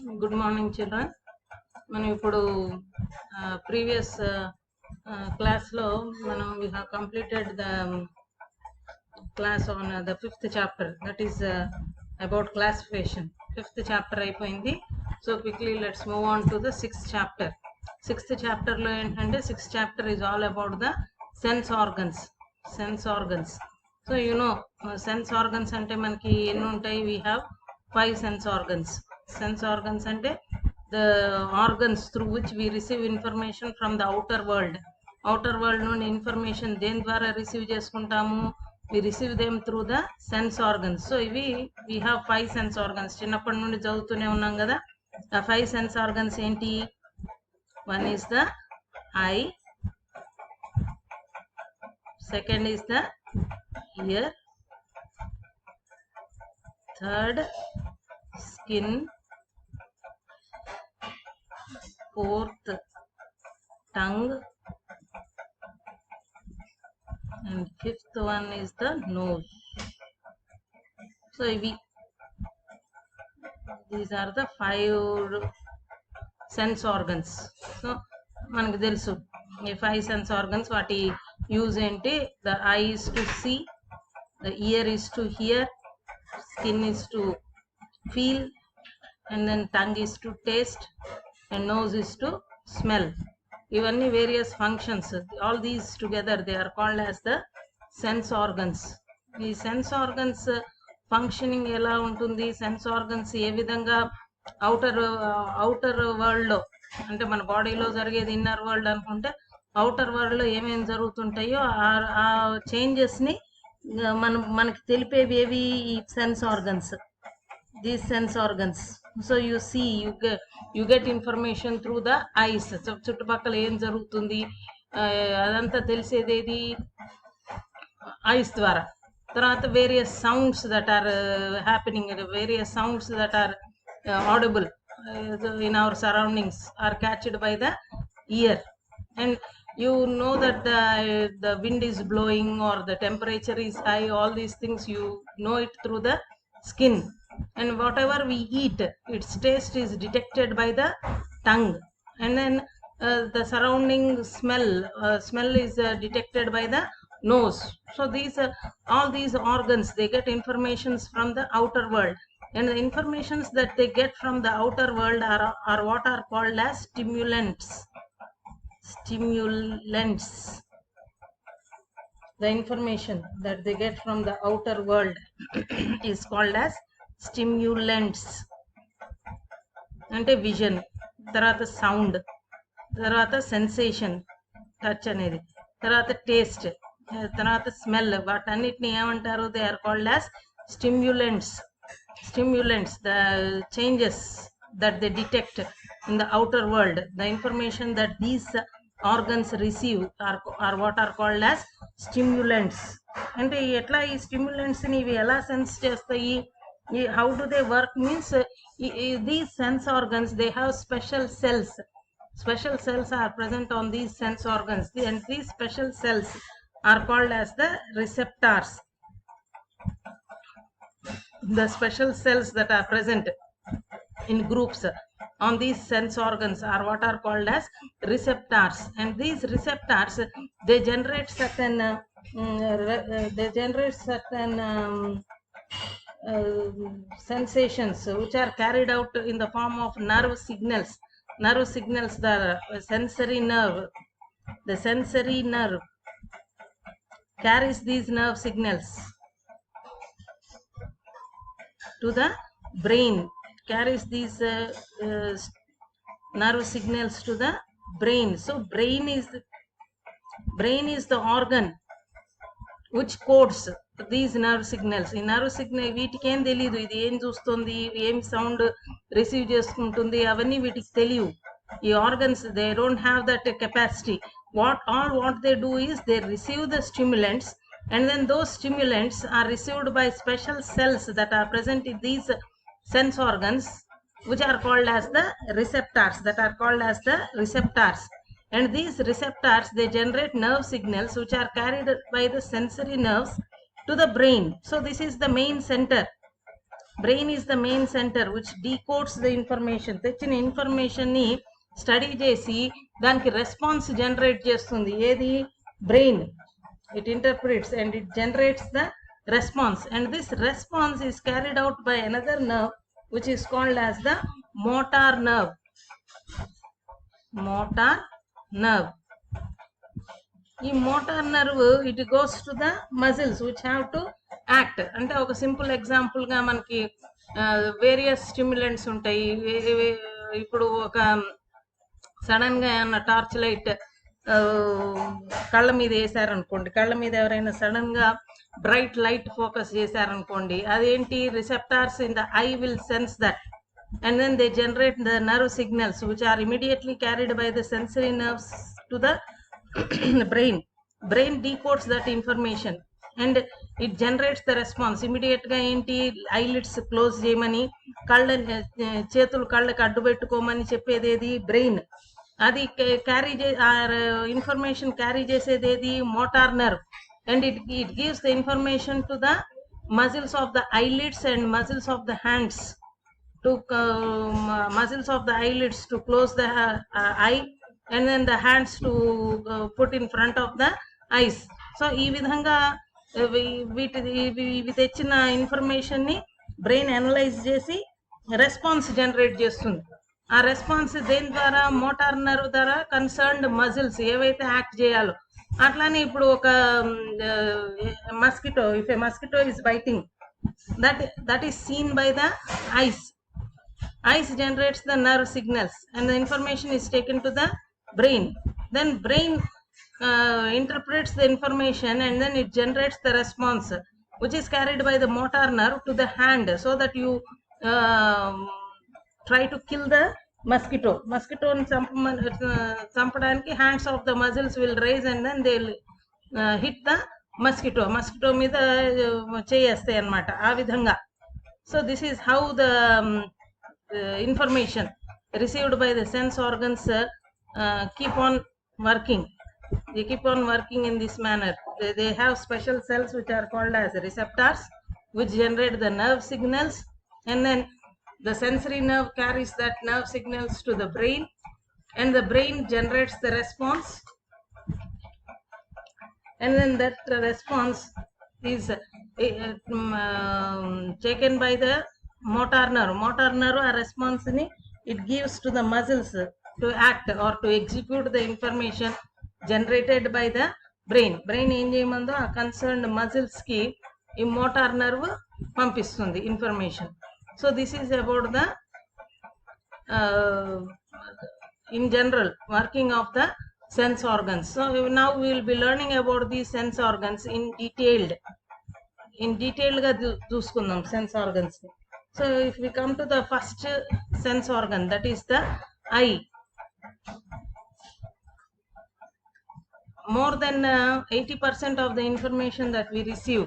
Good morning, children. మనం ఇప్పుడు previous class లో we have completed the class on the fifth chapter, that is about classification. Fifth chapter అయిపోయింది. So quickly let's move on to the sixth chapter. Sixth chapter లో ఏంటంటే sixth chapter is all about the sense organs. Sense organs. So sense organs అంటే మనకి ఎన్ని ఉంటాయి? We have 5 sense organs. Sense organs అంటే the organs through which we receive information from the outer world. Outer world నుండి information దేని ద్వారా receive చేసుకుంటాము? We receive them through the sense organs. So we have 5 sense organs. చిన్నప్పటి నుండి చదువుతూనే ఉన్నాం కదా. ఆ 5 sense organs ఏంటి? One is the eye, second is the ear, third skin, fourth tongue, and fifth one is the nose. So these are the 5 sense organs. So మనకు తెలుసు ఈ 5 sense organs వాటి యూజ్ ఏంటి? The eye is to see, the ear is to hear, skin is to feel, and then tongue is to taste, and nose is to smell. ఇవన్నీ various functions. All these together they are called as the sense organs. ఈ sense organs functioning ఎలా ఉంటుంది? Sense organs ఏ విధంగా outer world లో, అంటే మన బాడీలో జరిగేది ఇన్నర్ వరల్డ్ అనుకుంటే, అవుటర్ వరల్డ్ లో ఏమేమి జరుగుతుంటాయో ఆ చేంజెస్ ని మనకి తెలిపేవి ఏవి? ఈ sense organs. These sense organs. So you see, you get information through the eyes. చుట్టుపక్కల ఏం జరుగుతుంది అదంతా తెలిసేదేది ఐస్ ద్వారా. తర్వాత various sounds that are happening, various sounds that are audible in our surroundings are catched by the ear. And you know that the wind is blowing or the temperature is high, all these things you know it through the skin. And whatever we eat, its taste is detected by the tongue. And then the surrounding smell is detected by the nose. So all these organs, they get informations from the outer world, and the informations that they get from the outer world are what are called as stimulants. The information that they get from the outer world is called as stimulants. అంటే vision, తర్వాత sound, తర్వాత sensation touch అనేది, తర్వాత taste, తర్వాత smell, వాటన్నిటిని ఏమంటారు? They are called as stimulants. The changes that they detect in the outer world, the information that these organs receive are what are called as stimulants. అంటే ఎట్లా ఈ stimulants ని ఇవి ఎలా సెన్స్ చేస్తాయి? How do they work means, these sense organs, they have special cells. Special cells are present on these sense organs, and these special cells are called as the receptors. The special cells that are present in groups on these sense organs are what are called as receptors. And these receptors, they generate certain sensations which are carried out in the form of nerve signals. The sensory nerve carries these nerve signals to the brain, carries these nerve signals to the brain. So brain is the organ which codes these nerve signals. ఈ nerve signal వీటికి ఏం తెలియదు, ఇది ఏం చూస్తుంది, ఏం sound receive చేసుకుంటుంది, అవన్నీ వీటికి తెలియవు. ఈ organs, they don't have that capacity. What they do is they receive the stimulants, and then those stimulants are received by special cells that are present in these sense organs, which are called as the receptors. And these receptors, they generate nerve signals which are carried by the sensory nerves to the brain. So this is the main center brain is the main centre which decodes the information. తెచ్చిన ఇన్ఫర్మేషన్ని study చేసి దానికి response generate చేస్తుంది. ఏది? Brain. It interprets and it generates the response, and this response is carried out by another nerve which is called as the motor nerve. Motor nerve. ఈ motor nerve it goes to the muscles which have to act. అంటే ఒక simple ఎగ్జాంపుల్గా మనకి various stimulants ఉంటాయి. ఇప్పుడు ఒక సడన్గా ఏమన్నా టార్చ్ లైట్ కళ్ళ మీద వేసారనుకోండి, కళ్ళ మీద ఎవరైనా సడన్గా బ్రైట్ లైట్ ఫోకస్ చేశారనుకోండి, అదేంటి? Receptors in the eye will sense that, and then they generate the nerve signals which are immediately carried by the sensory nerves to the brain. Brain decodes that information and it generates the response. Immediate గా ఏంటి? Eyelids close చేయమని, చేతులు కళ్ళకి అడ్డు పెట్టుకోమని చెప్పేది ఏది? Brain. అది క్యారీ ఇన్ఫర్మేషన్ క్యారీ చేసేది ఏది? Motor nerve. And it gives the information to the muscles of the eyelids and muscles of the hands, to muscles of the eyelids to close the eye, and then the hands to put in front of the eyes. So ఈ విధంగా ఇవి తెచ్చిన ఇన్ఫర్మేషన్ని brain analyse చేసి response generate చేస్తుంది. ఆ response దేని ద్వారా? మోటార్ నర్వ్ ద్వారా కన్సర్న్డ్ మజిల్స్ ఏవైతే యాక్ట్ చేయాలో. అట్లానే ఇప్పుడు ఒక mosquito, if A mosquito is biting, that is seen by the eyes. Eyes generates the nerve signals and the information is taken to the brain. Then brain interprets the information and then it generates the response which is carried by the motor nerve to the hand, so that you try to kill the mosquito. Mosquito champadaniki hands of the muscles will raise and then they will hit the mosquito మీద చేయేస్తాయి అన్నమాట. ఆ విధంగా. So this is how the information received by the sense organs keep on working. They keep on working in this manner. They have special cells which are called as receptors, which generate the nerve signals, and then the sensory nerve carries that nerve signals to the brain, and the brain generates the response, and then that response is taken by the motor nerve. Motor nerve a response ni it gives to the muscles to act or to execute the information generated by the brain. Brain ఏం చేయమందో ఆ concerned muscles కి ఈ motor nerve పంపిస్తుంది information. So this is about the in general working of the sense organs. So now we will be learning about these sense organs in detailed గా చూసుకుందాం sense organs. So if we come to the first sense organ, that is the eye. More than 80% of the information that we receive,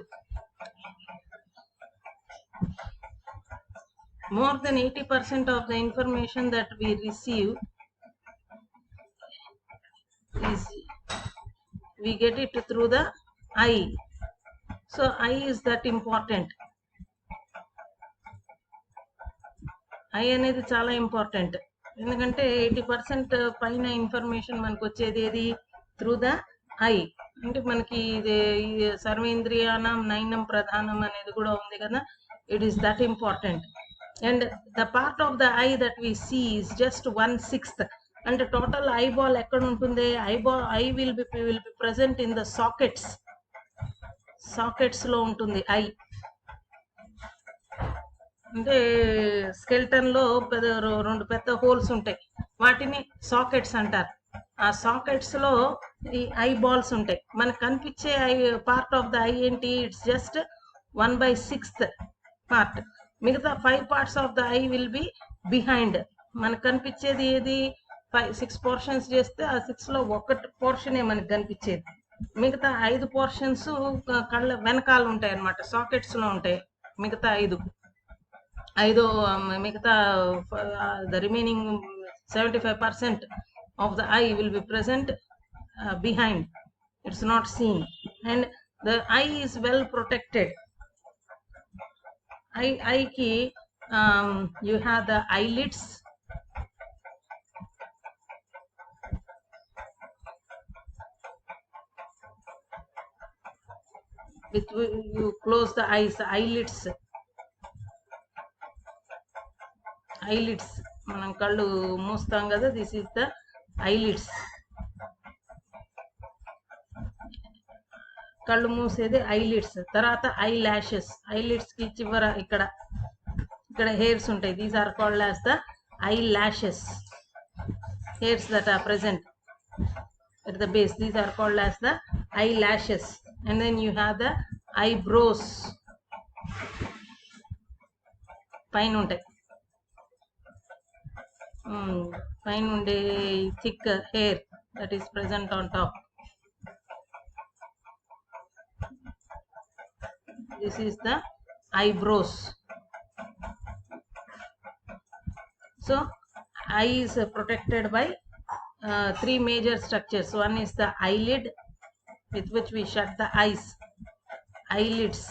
more than 80% of the information that we receive is we get it through the eye. So eye is that important. I అనేది చాలా important. ఎందుకంటే 80% పైన information మనకు వచ్చేది ఏది? Through the I. అంటే మనకి ఇది సర్వేంద్రియానం నయనం ప్రధానం అనేది కూడా ఉంది కదా, it is that important. And the part of the eye that we see is just 1/6. అంటే టోటల్ ఐ బాల్ ఎక్కడ ఉంటుంది? Eye will be present in the sockets లో ఉంటుంది ఐ. అంటే స్కెల్టన్ లో రెండు పెద్ద హోల్స్ ఉంటాయి, వాటిని సాకెట్స్ అంటారు. ఆ సాకెట్స్ లో ఈ ఐ బాల్స్ ఉంటాయి. మనకు కనిపించే eye part of the eye ఏంటి? It's just 1/6 part. మిగతా 5 parts of the eye will be behind. మనకు కనిపించేది ఏది? 6 portions చేస్తే ఆ 6 లో 1 పోర్షనే మనకు కనిపించేది. మిగతా 5 portions కళ్ళ వెనకాల ఉంటాయి అన్నమాట, సాకెట్స్ లో ఉంటాయి. మిగతా 5 మిగతా the remaining 75% of the eye will be present behind. It's not seen, and the eye is well protected. eye ki you have the eyelids. With you close the eyes, eyelids మనం కళ్ళు మూస్తాం కదా, this is the eyelids. కళ్ళు మూసేది eyelids. తర్వాత eyelashes, eyelids కి చివర ఇక్కడ hairs ఉంటాయి. These are called as the eyelashes. hairs that are present at the base, these are called as the eyelashes. And then you have the eyebrows, పైన ఉంటాయి, పైన ఉండే thick hair that is present on top. This is the eyebrows. So eye is protected by three major structures. One is the eyelid, with which we shut the eyes, eyelids.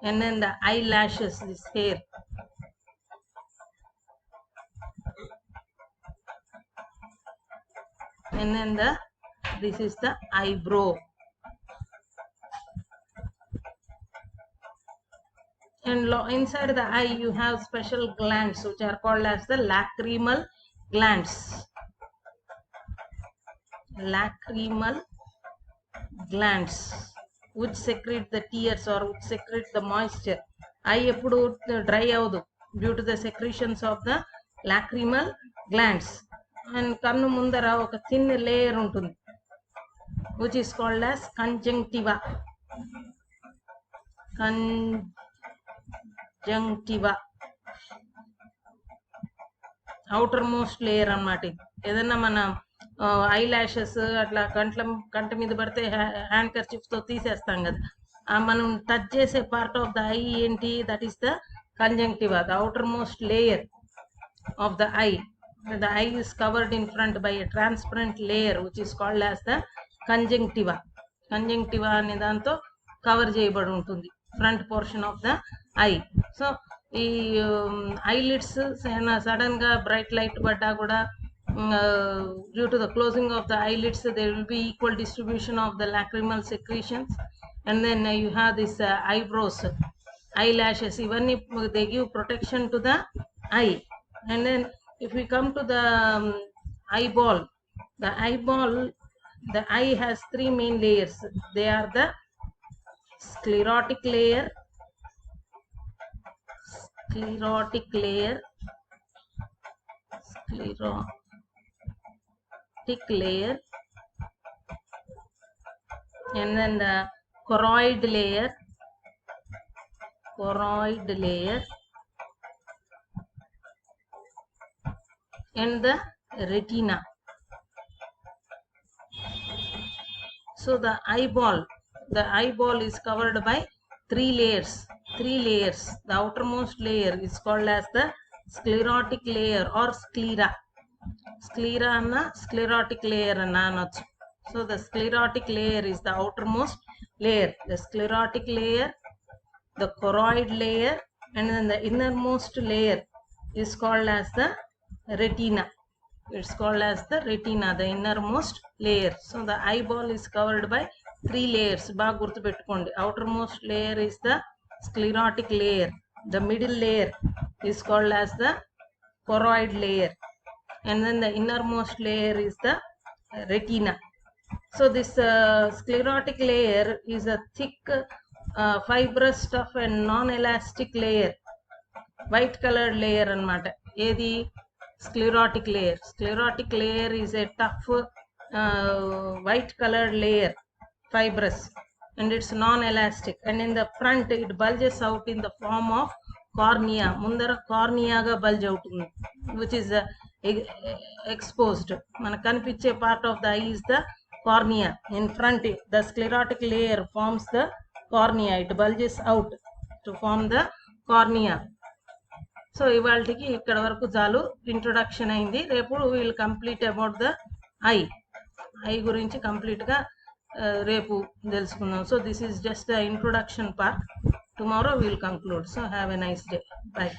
And then the eyelashes, this hair. And then this is the eyebrow. And inside the eye you have special glands which are called as the lacrimal glands. Lacrimal glands which secrete the tears or which secrete the moisture. Eye eppudu dry avadu due to the secretions of the lacrimal glands. And kannu mundara oka thin layer untundi which is called as conjunctiva. Conjunctiva, outer most layer అన్నమాట. ఏదన్నా మన I lashes అట్లా కంట మీద పడితే hand kerchief తో తీసేస్తాం కదా, మనం టచ్ చేసే పార్ట్ ఆఫ్ ద ఐ ఏంటి, that is the కంజంక్టివా, the outer most layer of the eye. The eye is covered in front by a transparent layer which is called as the conjunctiva. Conjunctiva అనే దాంతో cover చేయబడి ఉంటుంది front portion of the I. So ఈ eyelids sudden గా bright light పడ్డా కూడా due to the closing of the eyelids there will be equal distribution of the lacrimal secretions. And then you have this eyebrows, eyelashes, ఇవన్నీ they give protection to the eye. And then if we come to the eyeball, the eye has three main layers. They are the sclerotic layer, and then the choroid layer, and the retina. So the eyeball is covered by three layers. The outermost layer is called as the sclerotic layer or sclera. Sclera anna sclerotic layer anna anochu. So the sclerotic layer is the outermost layer. The sclerotic layer, the choroid layer, and then the innermost layer is called as the retina. It's called as the retina, the innermost layer. So the eyeball is covered by three layers. Baga gurtu pettukondi. Outermost layer is the sclerotic layer. The middle layer is called as the choroid layer. And then the innermost layer is the retina. So this sclerotic layer is a thick fibrous tough and non-elastic layer, white colored layer annamata. Edi sclerotic layer is a tough white colored layer, fibrous, and it's non-elastic. And in the front it bulges out in the form of cornea. Mundara cornea ga bulge outundi, which is exposed. Mana kanipiche part of the eye is the cornea. In front the sclerotic layer forms the cornea. It bulges out to form the cornea. So ఇవాళకి ఇక్కడ వరకు చాలు, introduction అయింది. రేపు will complete about the I గురించి కంప్లీట్గా రేపు తెలుసుకుందాం. So this is just the introduction part. Tomorrow will conclude. So have a nice day. By.